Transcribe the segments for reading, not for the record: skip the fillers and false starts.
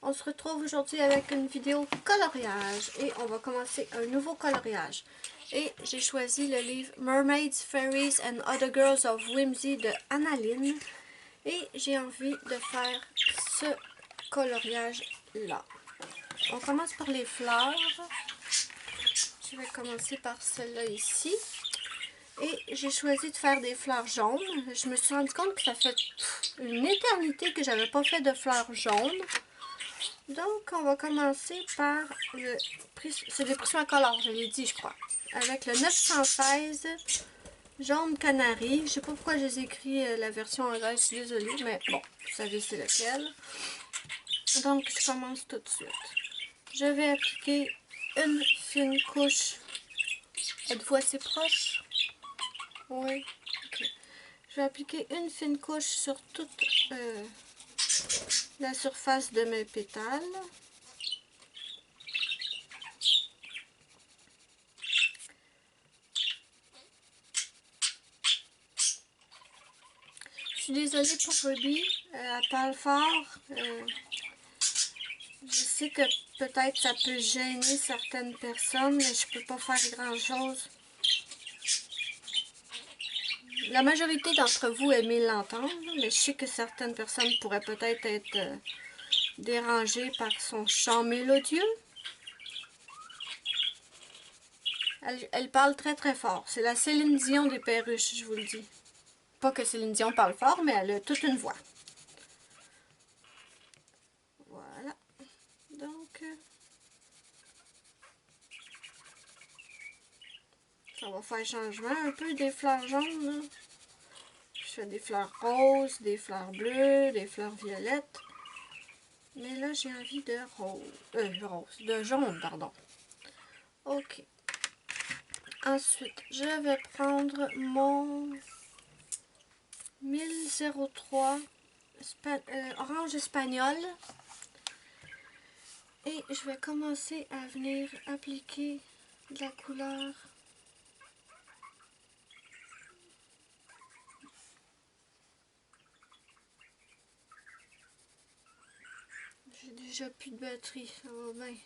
On se retrouve aujourd'hui avec une vidéo coloriage et on va commencer un nouveau coloriage. Et j'ai choisi le livre Mermaids, Fairies and Other Girls of Whimsy de Annaline. Et j'ai envie de faire ce coloriage-là. On commence par les fleurs. Je vais commencer par celle-là ici. Et j'ai choisi de faire des fleurs jaunes. Je me suis rendu compte que ça fait une éternité que j'avais pas fait de fleurs jaunes. Donc, on va commencer par le... C'est des Prismacolor, je l'ai dit, je crois. Avec le 916 jaune canari. Je sais pas pourquoi j'ai écrit la version anglaise, je suis désolée, mais bon, vous savez c'est lequel. Donc, je commence tout de suite. Je vais appliquer une fine couche. Êtes-vous assez proche? Oui. Ok. Je vais appliquer une fine couche sur toute la surface de mes pétales. Je suis désolée pour Ruby, elle parle fort. Je sais que peut-être ça peut gêner certaines personnes, mais je peux pas faire grand-chose. La majorité d'entre vous aimez l'entendre, mais je sais que certaines personnes pourraient peut-être être dérangées par son chant mélodieux. Elle parle très très fort. C'est la Céline Dion des perruches, je vous le dis. Pas que Céline Dion parle fort, mais elle a toute une voix. Voilà. Donc, ça va faire changement un peu des fleurs jaunes. Là. Je fais des fleurs roses, des fleurs bleues, des fleurs violettes. Mais là, j'ai envie de de jaune, pardon. Ok. Ensuite, je vais prendre mon 1003 orange espagnol. Et je vais commencer à venir appliquer de la couleur. J'ai déjà plus de batterie, ça va bien.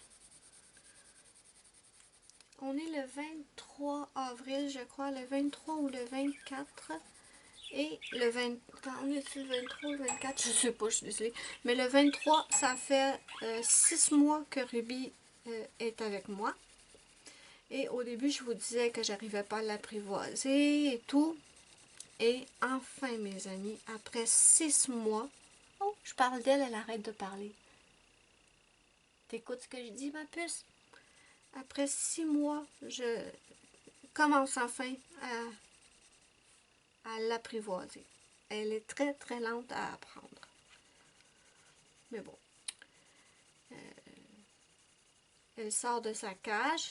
On est le 23 avril, je crois, le 23 ou le 24. Et le 20... on est le 23 ou le 24, je sais pas, je suis désolée. Mais le 23, ça fait 6 mois que Ruby est avec moi. Et au début, je vous disais que j'arrivais pas à l'apprivoiser et tout. Et enfin, mes amis, après 6 mois... Oh, je parle d'elle, elle arrête de parler. T'écoutes ce que je dis, ma puce? Après 6 mois, je commence enfin à l'apprivoiser. Elle est très très lente à apprendre. Mais bon. Elle sort de sa cage,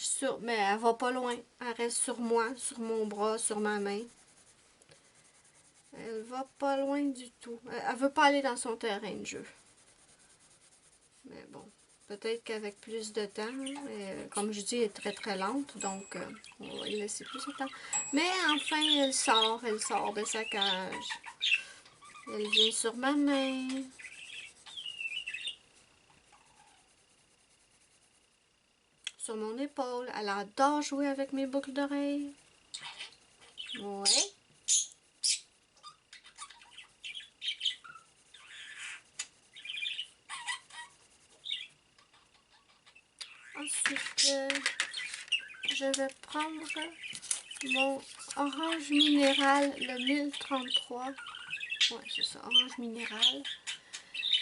mais elle va pas loin. Elle reste sur moi, sur mon bras, sur ma main. Elle va pas loin du tout. Elle veut pas aller dans son terrain de jeu. Mais bon, peut-être qu'avec plus de temps, comme je dis, elle est très très lente, donc on va lui laisser plus de temps. Mais enfin, elle sort de sa cage. Elle vient sur ma main. Sur mon épaule. Elle adore jouer avec mes boucles d'oreilles. Ouais. Ensuite, je vais prendre mon orange minéral, le 1033. Ouais, c'est ça, orange minéral.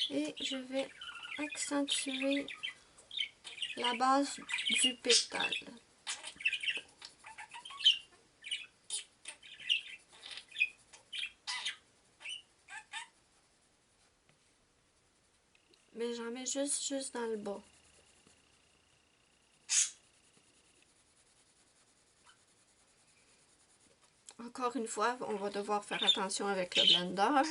Et je vais accentuer la base du pétale. Mais j'en mets juste dans le bas. Encore une fois, on va devoir faire attention avec le blender.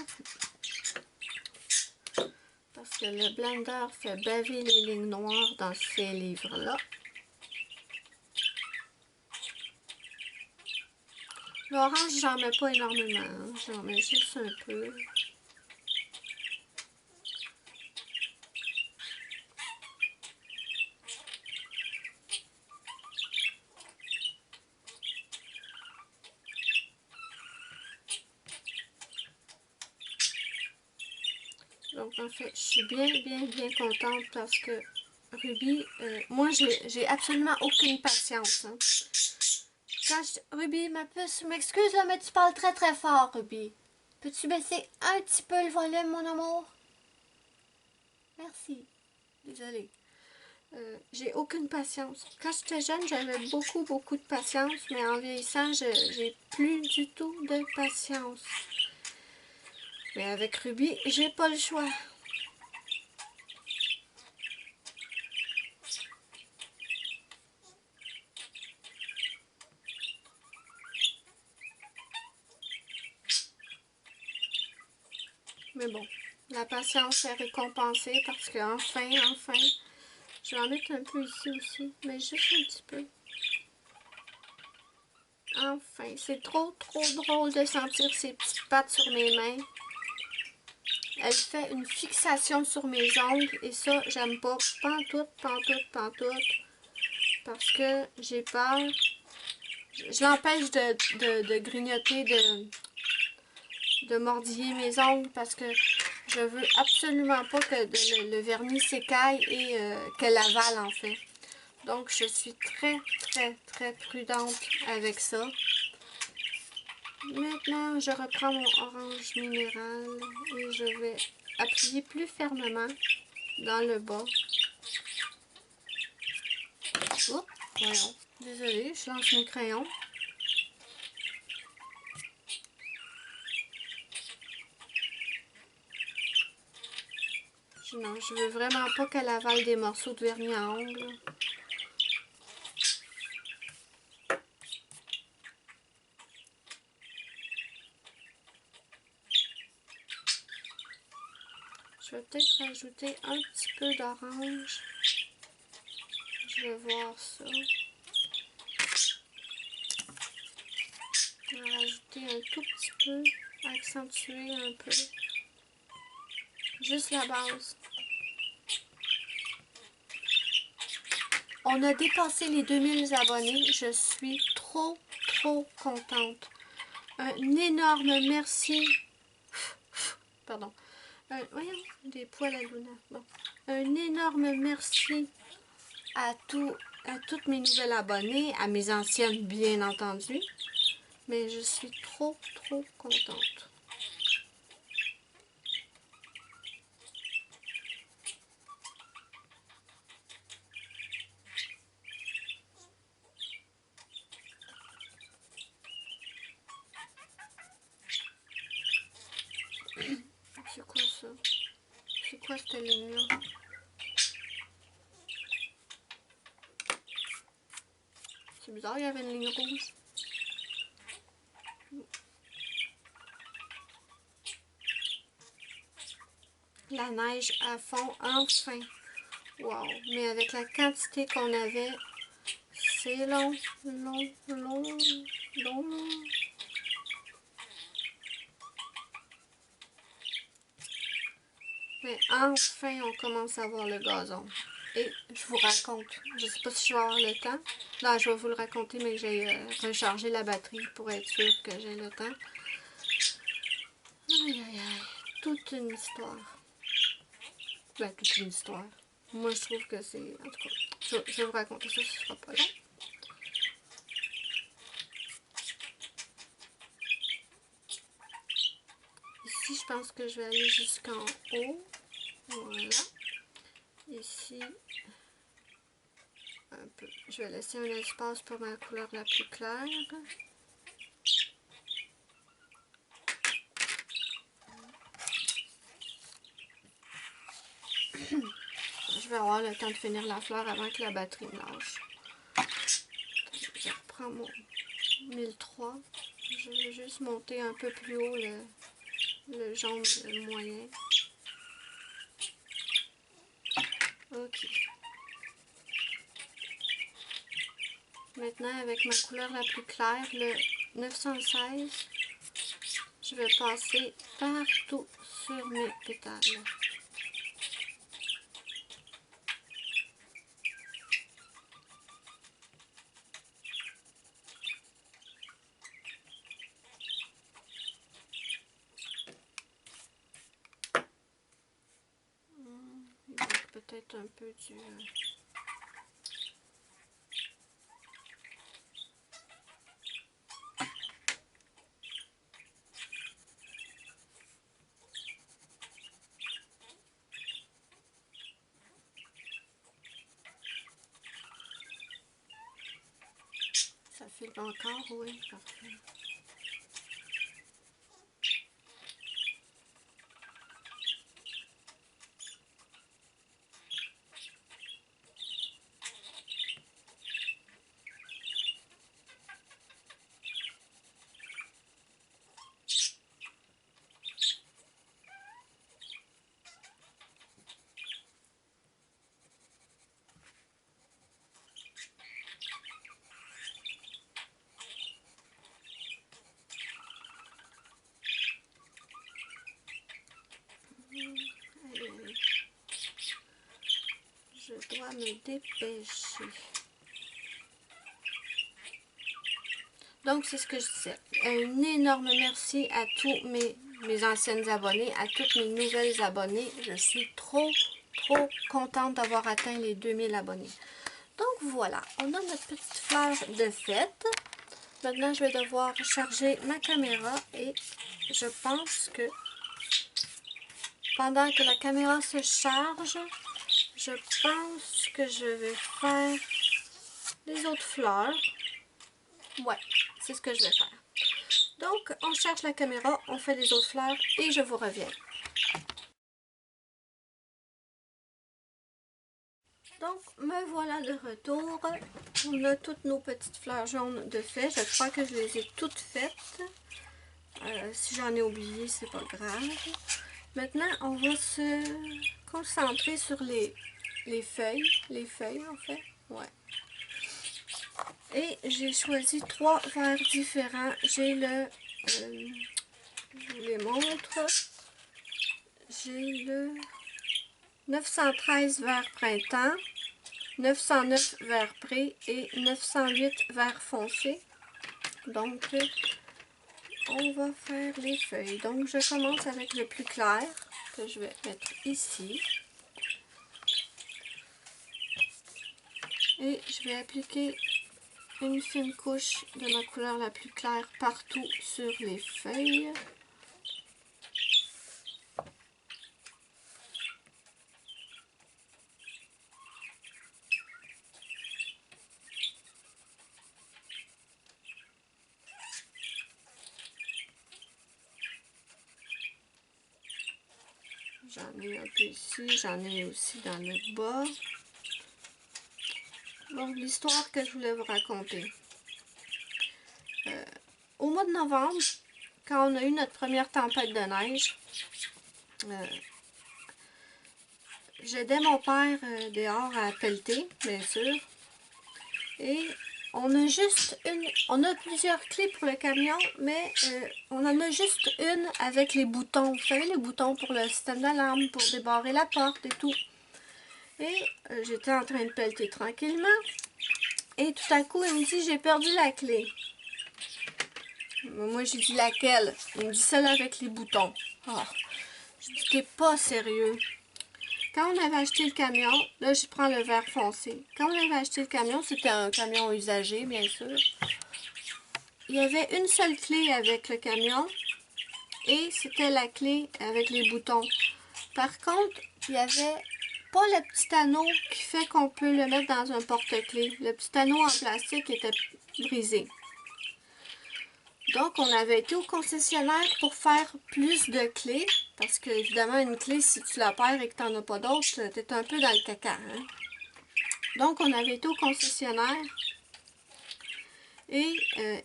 Parce que le blender fait baver les lignes noires dans ces livres-là. L'orange, j'en mets pas énormément. Hein. J'en mets juste un peu. En fait, je suis bien contente parce que Ruby, moi, j'ai absolument aucune patience. Hein. Ruby, ma puce, je m'excuse là, mais tu parles très fort, Ruby. Peux-tu baisser un petit peu le volume, mon amour? Merci. Désolée. J'ai aucune patience. Quand j'étais jeune, j'avais beaucoup de patience, mais en vieillissant, j'ai plus du tout de patience. Mais avec Ruby, j'ai pas le choix. Mais bon, la patience est récompensée parce que enfin, je vais en mettre un peu ici aussi, mais juste un petit peu. Enfin, c'est trop drôle de sentir ses petites pattes sur mes mains. Elle fait une fixation sur mes ongles et ça, j'aime pas pantoute. Parce que j'ai peur. Je l'empêche de grignoter, de mordiller mes ongles parce que je veux absolument pas que le vernis s'écaille et qu'elle avale en fait. Donc je suis très prudente avec ça. Maintenant, je reprends mon orange minéral et je vais appuyer plus fermement dans le bas. Oups, voyons. Désolée, je lance mes crayons. Non, je veux vraiment pas qu'elle avale des morceaux de vernis à ongles. Je vais peut-être rajouter un petit peu d'orange. Je vais voir ça. Je vais rajouter un tout petit peu, accentuer un peu. Juste la base. On a dépassé les 2000 abonnés. Je suis trop contente. Un énorme merci. Pardon. Voyons, des poils à Luna. Bon. Un énorme merci à toutes mes nouvelles abonnées, à mes anciennes bien entendu. Mais je suis trop contente. C'est quoi ça? C'est quoi cette ligne-là? C'est bizarre, il y avait une ligne rouge. La neige à fond, enfin. Wow! Mais avec la quantité qu'on avait, c'est long. Mais enfin, on commence à voir le gazon. Et je vous raconte, je ne sais pas si je vais avoir le temps. Non, je vais vous le raconter, mais j'ai rechargé la batterie pour être sûr que j'ai le temps. Aïe. Toute une histoire. Ben, toute une histoire. Moi, je trouve que c'est... En tout cas, je vais vous raconter ça, ce sera pas long. Ici, je pense que je vais aller jusqu'en haut. Voilà. Ici, un peu. Je vais laisser un espace pour ma couleur la plus claire. Je vais avoir le temps de finir la fleur avant que la batterie me lâche. Je reprends mon 1003. Je vais juste monter un peu plus haut le jaune moyen. Ok. Maintenant, avec ma couleur la plus claire, le 916, je vais passer partout sur mes pétales. mettre un peu du... Ça filme encore, oui, parfait. Je dois me dépêcher. Donc, c'est ce que je disais. Un énorme merci à tous mes anciennes abonnées, à toutes mes nouvelles abonnées. Je suis trop contente d'avoir atteint les 2000 abonnés. Donc, voilà. On a notre petite fleur de fête. Maintenant, je vais devoir charger ma caméra et je pense que pendant que la caméra se charge, je pense que je vais faire les autres fleurs. Ouais, c'est ce que je vais faire. Donc, on charge la caméra, on fait les autres fleurs et je vous reviens. Donc, me voilà de retour. On a toutes nos petites fleurs jaunes de fait. Je crois que je les ai toutes faites. Si j'en ai oublié, c'est pas grave. Maintenant, on va se concentrer sur les feuilles. Les feuilles, en fait. Ouais. Et j'ai choisi 3 verres différents. J'ai le... je vous les montre. J'ai le 913 vert printemps, 909 vert pré et 908 vert foncé. Donc, on va faire les feuilles. Donc, je commence avec le plus clair que je vais mettre ici. Et je vais appliquer une fine couche de ma couleur la plus claire partout sur les feuilles. J'en ai un peu ici, j'en ai aussi dans le bas. Donc, l'histoire que je voulais vous raconter. Au mois de novembre, quand on a eu notre première tempête de neige, j'aidais mon père dehors à pelleter, bien sûr. Et on a plusieurs clés pour le camion, mais on en a juste une avec les boutons. Vous savez, les boutons pour le système d'alarme, pour débarrer la porte et tout. Et j'étais en train de pelleter tranquillement. Et tout à coup, il me dit, j'ai perdu la clé. Moi, j'ai dit laquelle? Il me dit celle avec les boutons. Oh, je dis, t'es pas sérieux. Quand on avait acheté le camion, là, je prends le vert foncé. Quand on avait acheté le camion, c'était un camion usagé, bien sûr. Il y avait une seule clé avec le camion et c'était la clé avec les boutons. Par contre, il n'y avait pas le petit anneau qui fait qu'on peut le mettre dans un porte-clés. Le petit anneau en plastique était brisé. Donc, on avait été au concessionnaire pour faire plus de clés. Parce que, évidemment, une clé, si tu la perds et que tu n'en as pas d'autres, tu es un peu dans le caca. Hein? Donc, on avait été au concessionnaire. Et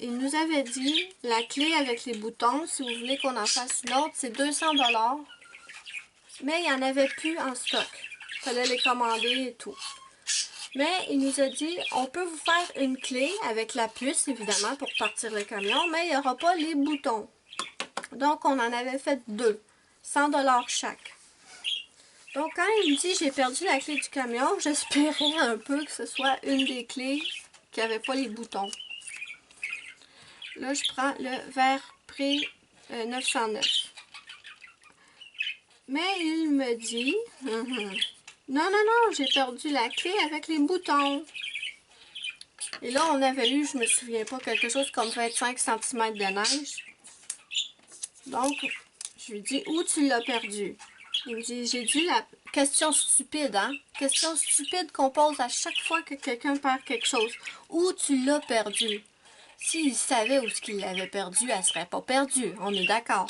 il nous avait dit, la clé avec les boutons, si vous voulez qu'on en fasse une autre, c'est 200 $. Mais il n'y en avait plus en stock. Il fallait les commander et tout. Mais il nous a dit, on peut vous faire une clé avec la puce, évidemment, pour partir le camion, mais il n'y aura pas les boutons. Donc, on en avait fait 2, 100 $ chaque. Donc, quand il me dit, j'ai perdu la clé du camion, j'espérais un peu que ce soit une des clés qui n'avait pas les boutons. Là, je prends le vert pré 909. Mais il me dit, Non, non, non, j'ai perdu la clé avec les boutons. Et là, on avait eu, je me souviens pas, quelque chose comme 25 cm de neige. Donc, je lui dis, où tu l'as perdu? Il me dit, j'ai dû la... Question stupide, hein? Question stupide qu'on pose à chaque fois que quelqu'un perd quelque chose. Où tu l'as perdu? S'il savait où ce qu'il l'avait perdu, elle serait pas perdue. On est d'accord.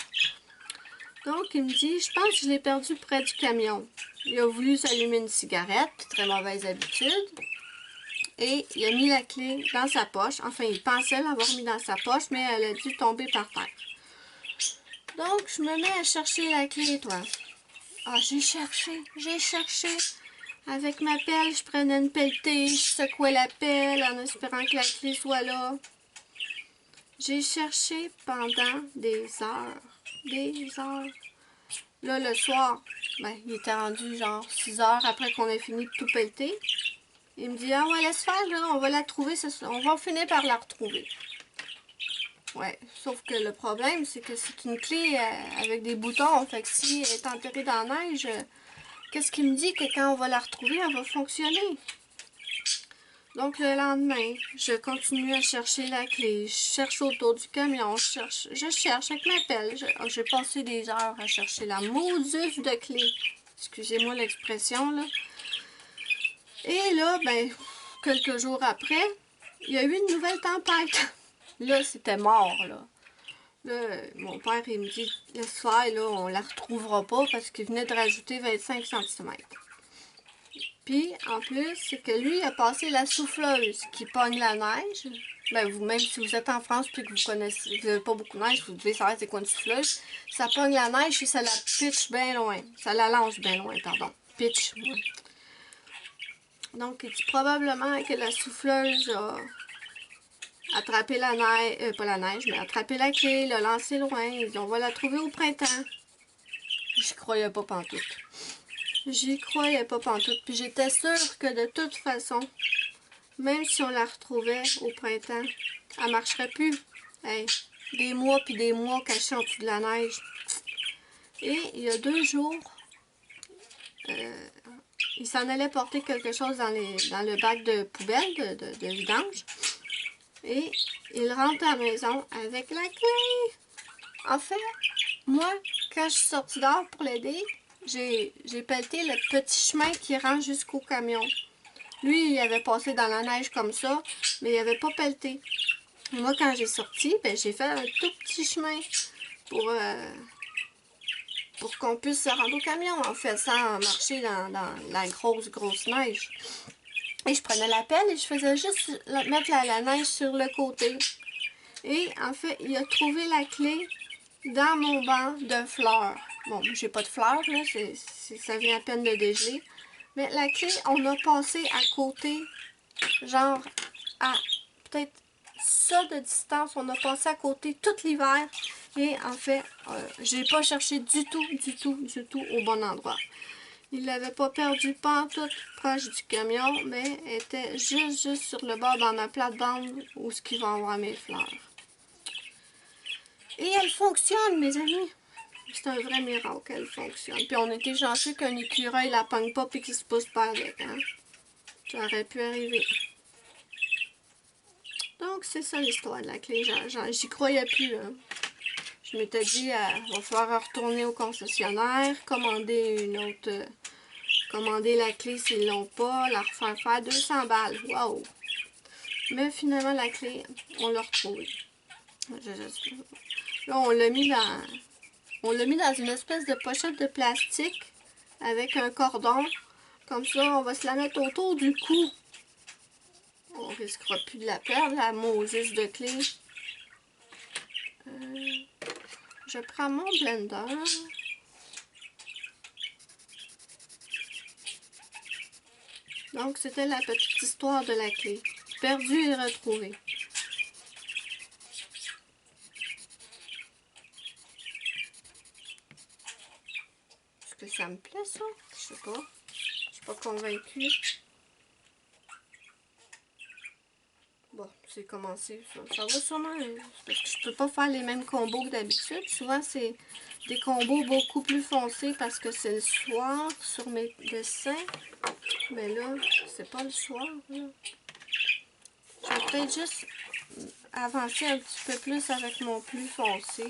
Donc, il me dit, je pense que je l'ai perdu près du camion. Il a voulu s'allumer une cigarette, très mauvaise habitude. Et il a mis la clé dans sa poche. Enfin, il pensait l'avoir mis dans sa poche, mais elle a dû tomber par terre. Donc, je me mets à chercher la clé, toi. Ah, j'ai cherché. Avec ma pelle, je prenais une pelletée, je secouais la pelle en espérant que la clé soit là. J'ai cherché pendant des heures. Des heures. Là, le soir, ben, il était rendu genre 6 heures après qu'on ait fini de tout pelleter. Il me dit, ah ouais, laisse faire, là, on va la trouver, on va finir par la retrouver. Ouais, sauf que le problème, c'est que c'est une clé avec des boutons, fait que si elle est enterrée dans la neige, qu'est-ce qui me dit que quand on va la retrouver, elle va fonctionner? Donc le lendemain, je continue à chercher la clé, je cherche autour du camion, je cherche avec ma pelle. J'ai passé des heures à chercher la maudite de clé. Excusez-moi l'expression, là. Et là, ben, quelques jours après, il y a eu une nouvelle tempête. Là, c'était mort, là. Là, mon père, il me dit, laisse faire, là, on la retrouvera pas parce qu'il venait de rajouter 25 cm. Puis, en plus, c'est que lui, il a passé la souffleuse qui pogne la neige. Ben, vous, même si vous êtes en France et que vous connaissez, vous n'avez pas beaucoup de neige, vous devez savoir c'est quoi une souffleuse. Ça pogne la neige et ça la pitch bien loin. Ça la lance bien loin, pardon. Pitch, ouais. Donc, il dit probablement que la souffleuse a attrapé la neige, pas la neige, mais attrapé la clé, l'a lancée loin. On va la trouver au printemps. J'y croyais pas pantoute. J'y croyais pas pantoute. Puis j'étais sûre que de toute façon, même si on la retrouvait au printemps, elle marcherait plus. Hey, des mois puis des mois cachés en dessous de la neige. Et il y a 2 jours, il s'en allait porter quelque chose dans le bac de poubelle, de vidange. Et il rentre à la maison avec la clé. En fait, moi, quand je suis sortie dehors pour l'aider, j'ai pelleté le petit chemin qui rend jusqu'au camion. Lui, il avait passé dans la neige comme ça, mais il n'avait pas pelleté. Moi, quand j'ai sorti, ben, j'ai fait un tout petit chemin pour qu'on puisse se rendre au camion, en fait, sans marcher dans la grosse neige. Et je prenais la pelle et je faisais juste mettre la neige sur le côté. Et en fait, il a trouvé la clé dans mon banc de fleurs. Bon, j'ai pas de fleurs, là, ça vient à peine de dégeler. Mais la clé, on a passé à côté, genre à peut-être ça de distance. On a passé à côté tout l'hiver. Et en fait, j'ai pas cherché du tout au bon endroit. Il l'avait pas perdu pantoute proche du camion, mais était juste sur le bord dans ma plate-bande où ce qui va avoir mes fleurs. Et elle fonctionne, mes amis. C'est un vrai miracle qu'elle fonctionne. Puis on était chanceux qu'un écureuil la pogne pas et qu'il se pousse pas avec. Hein? Ça aurait pu arriver. Donc, c'est ça l'histoire de la clé. J'y croyais plus. Hein? Je m'étais dit, il va falloir retourner au concessionnaire, commander une autre... commander la clé s'ils l'ont pas, la refaire faire 200 balles. Wow! Mais finalement, la clé, on l'a retrouvée. Là, on l'a mis dans une espèce de pochette de plastique avec un cordon. Comme ça, on va se la mettre autour du cou. On risquera plus de la perdre, la maudite de clé. Je prends mon blender. Donc, c'était la petite histoire de la clé. Perdue et retrouvée. Est-ce que ça me plaît, ça? Je sais pas. Je suis pas convaincue. Bon, c'est commencé. Ça va sûrement. Parce que je peux pas faire les mêmes combos que d'habitude. Souvent, c'est des combos beaucoup plus foncés parce que c'est le soir sur mes dessins. Mais là, c'est pas le soir. Là. Je vais peut-être juste avancer un petit peu plus avec mon plus foncé.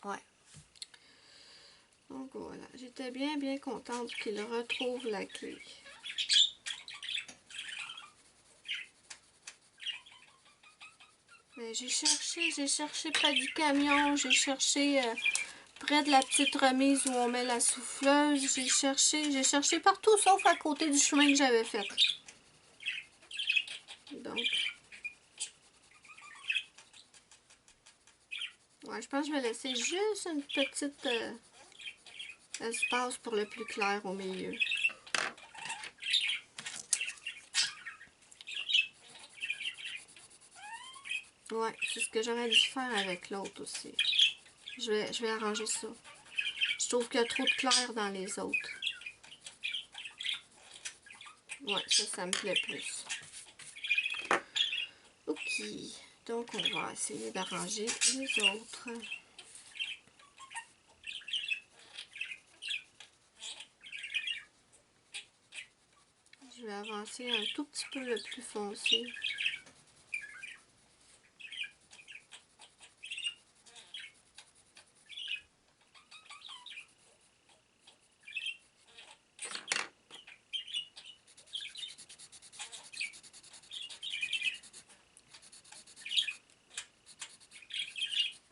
Ouais. Donc voilà. J'étais bien contente qu'il retrouve la clé. J'ai cherché près du camion, j'ai cherché près de la petite remise où on met la souffleuse, j'ai cherché partout sauf à côté du chemin que j'avais fait. Donc, ouais, je pense que je vais laisser juste une petite espace pour le plus clair au milieu. Ouais, c'est ce que j'aurais dû faire avec l'autre aussi. Je vais arranger ça. Je trouve qu'il y a trop de clair dans les autres. Ouais, ça me plaît plus. Ok, donc on va essayer d'arranger les autres. Je vais avancer un tout petit peu le plus foncé.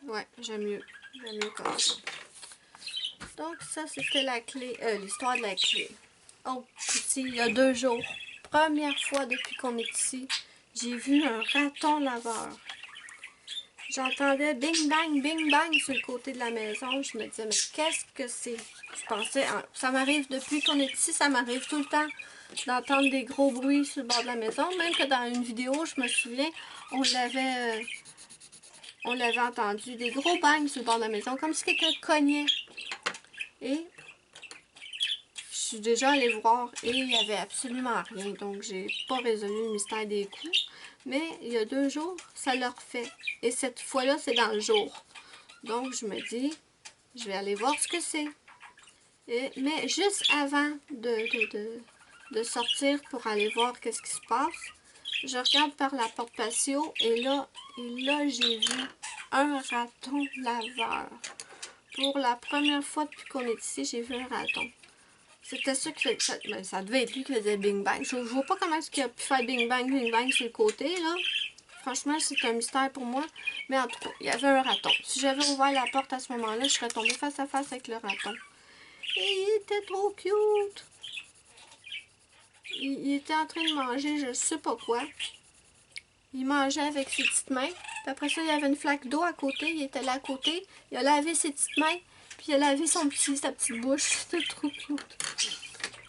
Ouais, j'aime mieux. J'aime mieux comme ça. Donc ça, c'était la clé, l'histoire de la clé. Oh, ici, il y a 2 jours. Première fois depuis qu'on est ici, j'ai vu un raton laveur. J'entendais bing bang sur le côté de la maison. Je me disais, mais qu'est-ce que c'est? Je pensais, ça m'arrive depuis qu'on est ici, ça m'arrive tout le temps d'entendre des gros bruits sur le bord de la maison. Même que dans une vidéo, je me souviens, on l'avait entendu, des gros bangs sur le bord de la maison, comme si quelqu'un cognait. Et je suis déjà allée voir et il n'y avait absolument rien. Donc, j'ai pas résolu le mystère des coups. Mais il y a 2 jours, ça le refait. Et cette fois-là, c'est dans le jour. Donc, je me dis, je vais aller voir ce que c'est. Mais juste avant de sortir pour aller voir qu'est-ce qui se passe, je regarde par la porte patio et là j'ai vu un raton laveur. Pour la première fois depuis qu'on est ici, j'ai vu un raton. C'était ça qui fait... Ça devait être lui qui faisait bing bang. Je vois pas comment est-ce qu'il a pu faire bing bang sur le côté, là. Franchement, c'est un mystère pour moi. Mais en tout cas, il y avait un raton. Si j'avais ouvert la porte à ce moment-là, je serais tombée face à face avec le raton. Et il était trop cute. Il était en train de manger je sais pas quoi. Il mangeait avec ses petites mains. Puis après ça, il y avait une flaque d'eau à côté. Il était là à côté. Il a lavé ses petites mains. Puis il a lavé sa petite bouche. C'était trop cute.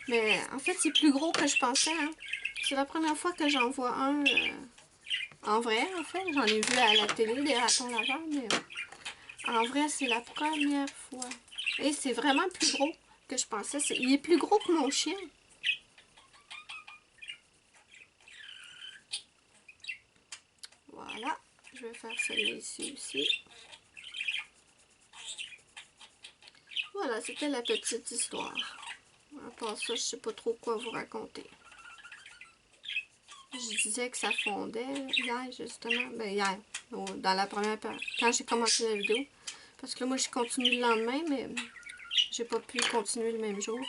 Mais en fait, c'est plus gros que je pensais. Hein. C'est la première fois que j'en vois un en vrai, en fait. J'en ai vu à la télé, des ratons laveurs. Mais en vrai, c'est la première fois. Et c'est vraiment plus gros que je pensais. Il est plus gros que mon chien. Voilà. Je vais faire celle-là ici aussi. Voilà, c'était la petite histoire. À part ça, je sais pas trop quoi vous raconter. Je disais que ça fondait hier, justement. Ben hier, dans la première période, quand j'ai commencé la vidéo. Parce que là, moi, je continue le lendemain, mais j'ai pas pu continuer le même jour.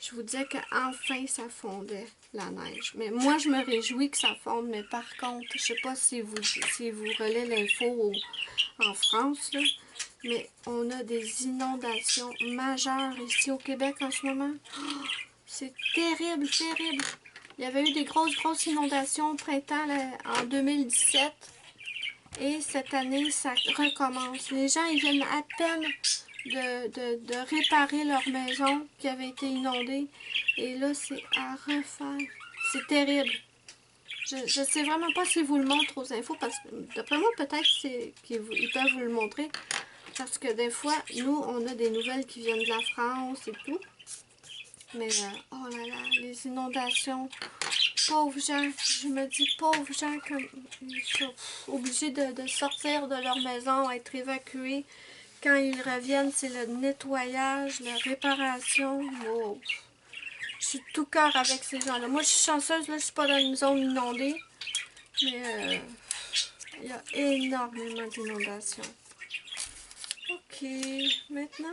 Je vous disais qu'enfin, ça fondait, la neige. Mais moi, je me réjouis que ça fonde. Mais par contre, je sais pas si vous relayez l'info en France, là, mais on a des inondations majeures ici au Québec en ce moment. Oh, c'est terrible, terrible. Il y avait eu des grosses inondations au printemps là, en 2017. Et cette année, ça recommence. Les gens, ils viennent à peine de réparer leur maison qui avait été inondée. Et là, c'est à refaire. C'est terrible. Je ne sais vraiment pas s'ils vous le montrent aux infos, parce que d'après moi, peut-être qu'ils peuvent vous le montrer. Parce que des fois, nous, on a des nouvelles qui viennent de la France et tout. Mais, oh là là, les inondations, pauvres gens, je me dis pauvres gens comme ils sont obligés de sortir de leur maison, être évacués. Quand ils reviennent, c'est le nettoyage, la réparation. Oh, je suis tout cœur avec ces gens-là. Moi, je suis chanceuse, là, je suis pas dans une zone inondée, mais il y a énormément d'inondations. Ok, maintenant...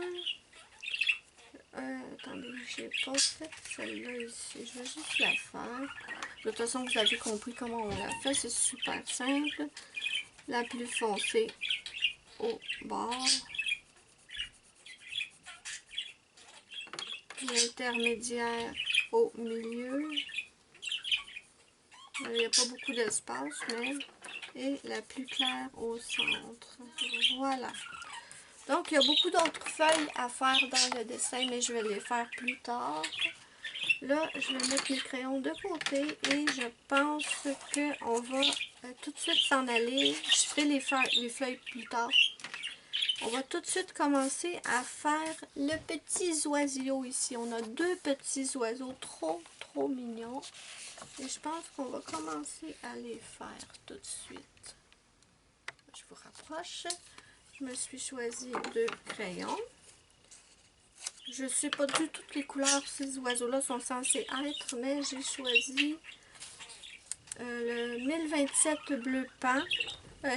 attendez, j'ai pas fait celle-là ici. Je vais juste la faire. De toute façon, vous avez compris comment on la fait. C'est super simple. La plus foncée au bord. L'intermédiaire au milieu. Il n'y a pas beaucoup d'espace, mais... Et la plus claire au centre. Voilà. Donc, il y a beaucoup d'autres feuilles à faire dans le dessin, mais je vais les faire plus tard. Là, je vais mettre mes crayons de côté et je pense qu'on va tout de suite s'en aller. Je ferai les feuilles plus tard. On va tout de suite commencer à faire le petit oiseau ici. On a deux petits oiseaux trop mignons. Et je pense qu'on va commencer à les faire tout de suite. Je vous rapproche. Je me suis choisi deux crayons. Je ne sais pas du tout toutes les couleurs ces oiseaux-là sont censés être, mais j'ai choisi le 1027 bleu pan.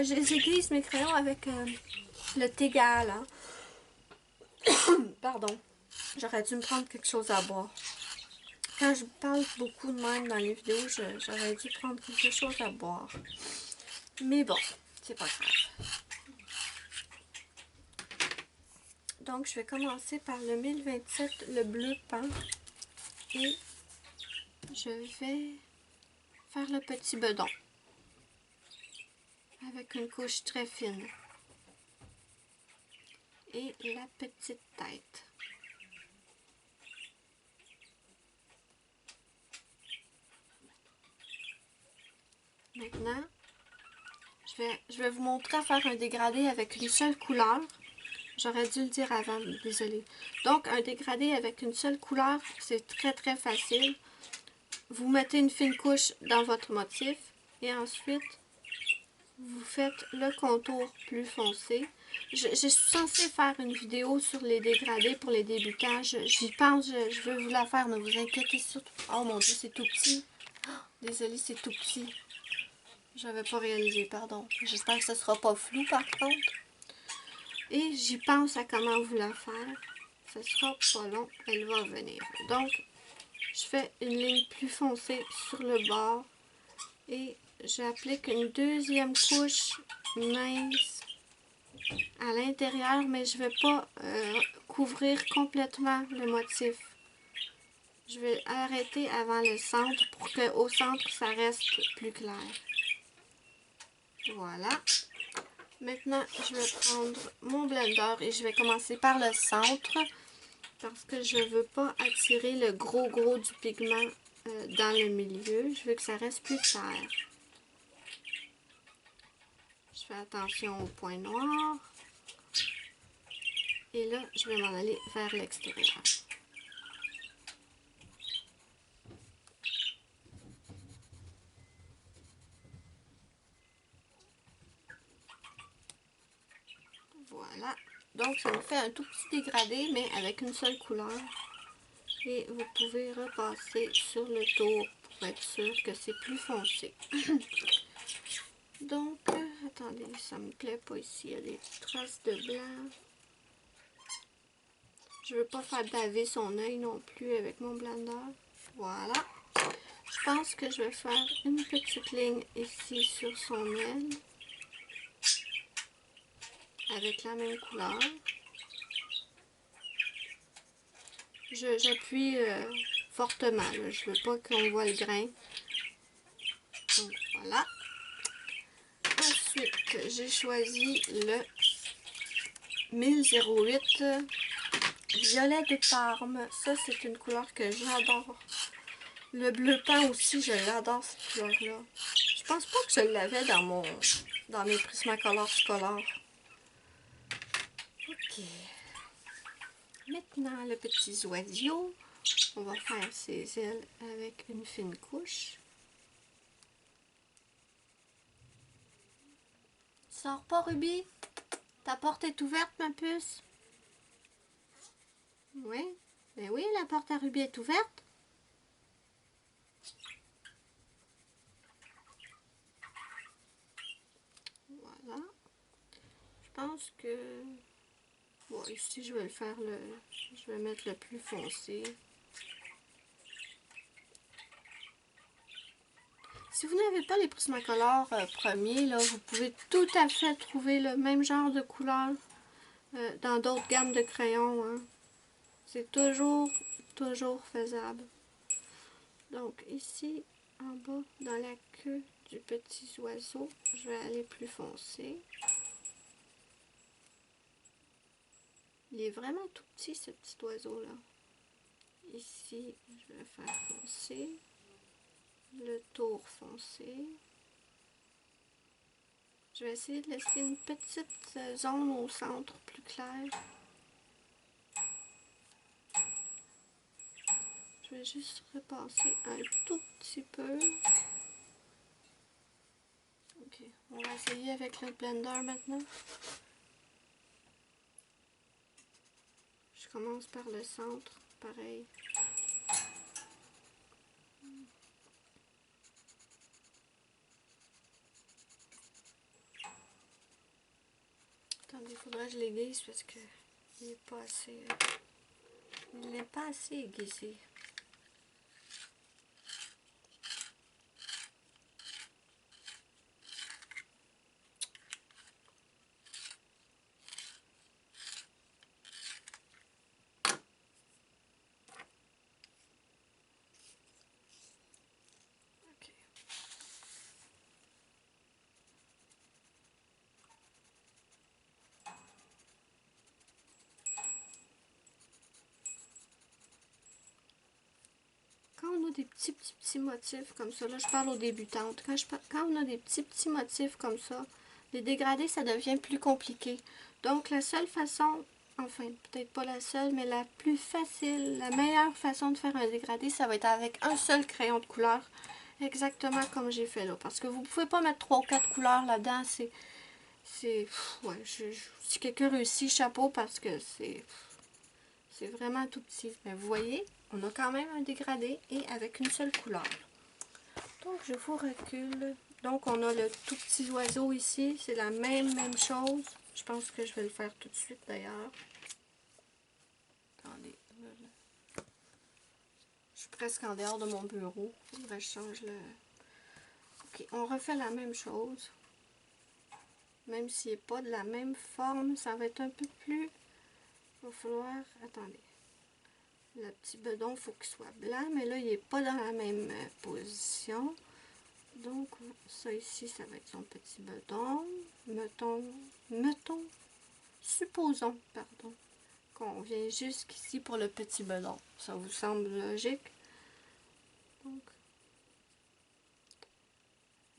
J'aiguise mes crayons avec le Tegal. Hein. Pardon, j'aurais dû me prendre quelque chose à boire. Quand je parle beaucoup de même dans les vidéos, j'aurais dû prendre quelque chose à boire. Mais bon, c'est pas grave. Donc, je vais commencer par le 1027, le bleu pan. Et je vais faire le petit bedon. Avec une couche très fine. Et la petite tête. Maintenant, je vais vous montrer à faire un dégradé avec une seule couleur. J'aurais dû le dire avant, désolée. Donc, un dégradé avec une seule couleur, c'est très facile. Vous mettez une fine couche dans votre motif et ensuite, vous faites le contour plus foncé. Je suis censée faire une vidéo sur les dégradés pour les débutants. J'y pense, je veux vous la faire, ne vous inquiétez surtout. Oh mon Dieu, c'est tout petit. Oh, désolée, c'est tout petit. J'avais pas réalisé, pardon. J'espère que ce sera pas flou par contre. Et j'y pense à comment vous la faire. Ce sera pas long, elle va venir. Donc, je fais une ligne plus foncée sur le bord et j'applique une deuxième couche mince à l'intérieur, mais je ne vais pas couvrir complètement le motif. Je vais arrêter avant le centre pour qu'au centre, ça reste plus clair. Voilà. Maintenant, je vais prendre mon blender et je vais commencer par le centre parce que je ne veux pas attirer le gros du pigment dans le milieu. Je veux que ça reste plus clair. Je fais attention au point noir. Et là, je vais m'en aller vers l'extérieur. Voilà. Donc, ça me fait un tout petit dégradé, mais avec une seule couleur. Et vous pouvez repasser sur le tour pour être sûr que c'est plus foncé. Donc, attendez, ça me plaît pas ici. Il y a des traces de blanc. Je veux pas faire baver son œil non plus avec mon blender. Voilà. Je pense que je vais faire une petite ligne ici sur son aile. Avec la même couleur. J'appuie fortement. Là. Je veux pas qu'on voit le grain. Donc, voilà. Ensuite, j'ai choisi le 1008 violet de Parme. Ça, c'est une couleur que j'adore. Le bleu pan aussi, je l'adore cette couleur-là. Je pense pas que je l'avais dans mes Prismacolor scolaires. Ok. Maintenant, le petit oiseau. On va faire ses ailes avec une fine couche. Sors pas, Ruby. Ta porte est ouverte, ma puce. Oui. Ben oui, la porte à Ruby est ouverte. Voilà. Je pense que... Bon, ici, je vais le faire je vais mettre le plus foncé. Si vous n'avez pas les Prismacolor premiers, là, vous pouvez tout à fait trouver le même genre de couleur dans d'autres gammes de crayons. Hein. C'est toujours faisable. Donc ici, en bas, dans la queue du petit oiseau, je vais aller plus foncé. Il est vraiment tout petit, ce petit oiseau-là. Ici, je vais faire foncer. Le tour foncé. Je vais essayer de laisser une petite zone au centre plus claire. Je vais juste repasser un tout petit peu. Ok, on va essayer avec le blender maintenant. Je commence par le centre, pareil. Attendez, il faudrait que je l'aiguise parce que il n'est pas assez... il n'est pas assez aiguisé. Ok. Quand on a des petits motifs comme ça, là je parle aux débutantes, quand on a des petits motifs comme ça, les dégradés ça devient plus compliqué. Donc la seule façon, enfin peut-être pas la seule, mais la plus facile, la meilleure façon de faire un dégradé, ça va être avec un seul crayon de couleur, exactement comme j'ai fait là. Parce que vous pouvez pas mettre 3 ou 4 couleurs là-dedans, ouais, si quelqu'un réussit, chapeau parce que c'est vraiment tout petit. Mais vous voyez, on a quand même un dégradé et avec une seule couleur. Donc je vous recule. Donc on a le tout petit oiseau ici. C'est la même chose. Je pense que je vais le faire tout de suite d'ailleurs. Attendez. Je suis presque en dehors de mon bureau. Il faudrait que je change le... Ok, on refait la même chose. Même s'il n'est pas de la même forme, ça va être un peu plus... Il va falloir... Attendez. Le petit bedon, il faut qu'il soit blanc, mais là, il n'est pas dans la même position. Donc, ça ici, ça va être son petit bedon. Supposons, pardon, qu'on vient jusqu'ici pour le petit bedon. Ça vous semble logique? Donc,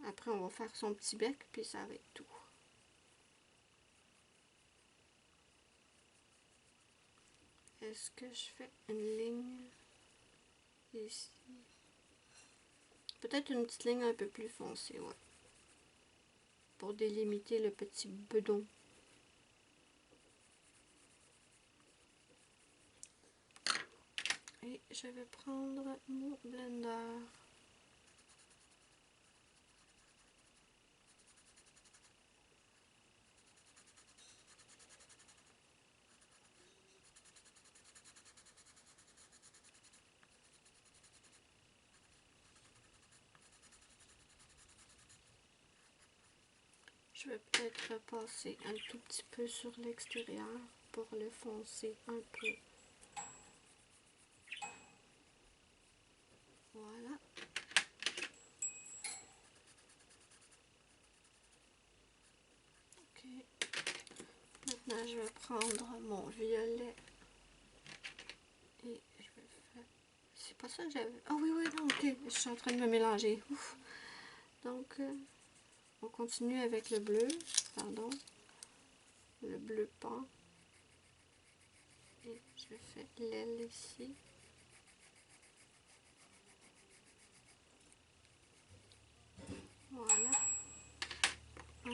après, on va faire son petit bec, puis ça va être tout. Est-ce que je fais une ligne ici? Peut-être une petite ligne un peu plus foncée, ouais. Pour délimiter le petit bedon. Et je vais prendre mon blender. Je vais peut-être repasser un tout petit peu sur l'extérieur pour le foncer un peu. Voilà. Ok. Maintenant, je vais prendre mon violet et je vais faire... C'est pas ça que j'avais... Ah oui, oui, non, ok. Je suis en train de me mélanger. Ouf. Donc, on continue avec le bleu. Pardon. Le bleu pan. Et je fais l'aile ici.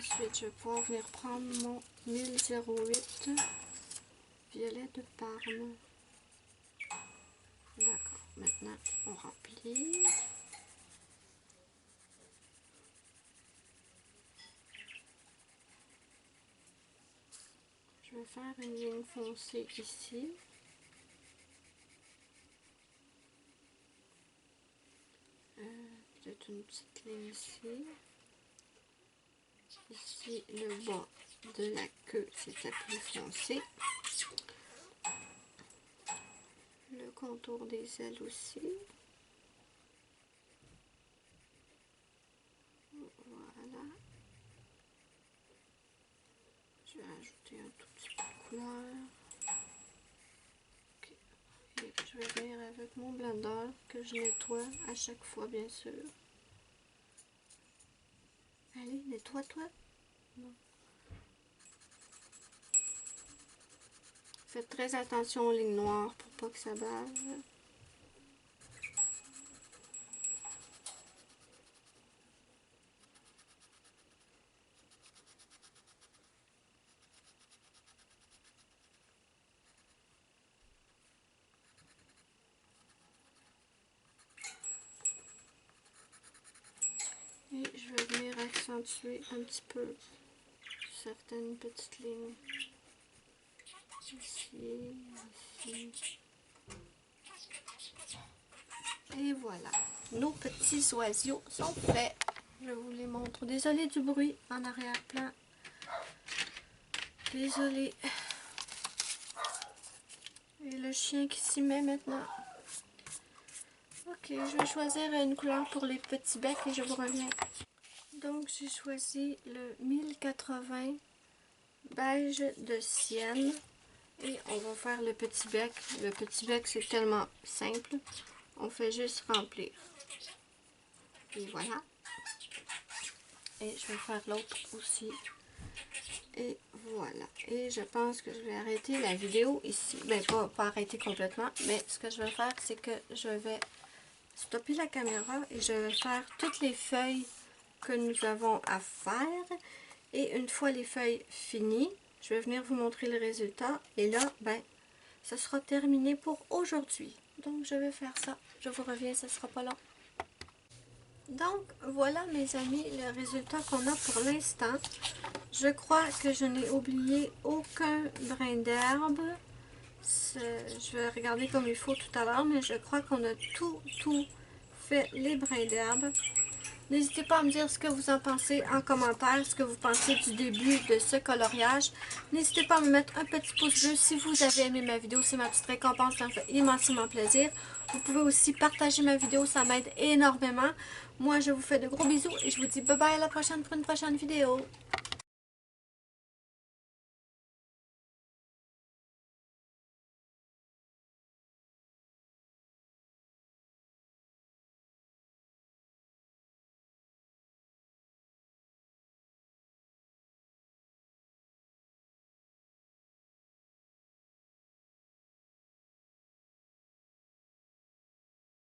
Ensuite, je vais pouvoir venir prendre mon 1008 violet de Parme. D'accord, maintenant on remplit. Je vais faire une ligne foncée ici. Peut-être une petite ligne ici. Ici, le bas de la queue, c'était plus foncé. Le contour des ailes aussi. Voilà. Je vais ajouter un tout petit peu de couleur. Okay. Et je vais venir avec mon blender que je nettoie à chaque fois, bien sûr. Allez, nettoie-toi. Non. Faites très attention aux lignes noires pour pas que ça bave. Et je vais venir accentuer un petit peu certaines petites lignes. Ici, ici. Et voilà, nos petits oiseaux sont faits. Je vous les montre. Désolée du bruit en arrière-plan. Désolée. Et le chien qui s'y met maintenant. Ok, je vais choisir une couleur pour les petits becs et je vous reviens. Donc j'ai choisi le 1080 beige de Sienne. Et on va faire le petit bec. Le petit bec, c'est tellement simple. On fait juste remplir. Et voilà. Et je vais faire l'autre aussi. Et voilà. Et je pense que je vais arrêter la vidéo ici. Ben, pas arrêter complètement. Mais ce que je vais faire, c'est que je vais stopper la caméra. Et je vais faire toutes les feuilles que nous avons à faire. Et une fois les feuilles finies, je vais venir vous montrer le résultat. Et là, ben, ça sera terminé pour aujourd'hui. Donc, je vais faire ça. Je vous reviens, ça sera pas long. Donc, voilà mes amis, le résultat qu'on a pour l'instant. Je crois que je n'ai oublié aucun brin d'herbe. Je vais regarder comme il faut tout à l'heure, mais je crois qu'on a tout fait les brins d'herbe. N'hésitez pas à me dire ce que vous en pensez en commentaire, ce que vous pensez du début de ce coloriage. N'hésitez pas à me mettre un petit pouce bleu si vous avez aimé ma vidéo, c'est ma petite récompense, ça me fait immensément plaisir. Vous pouvez aussi partager ma vidéo, ça m'aide énormément. Moi, je vous fais de gros bisous et je vous dis bye bye à la prochaine pour une prochaine vidéo.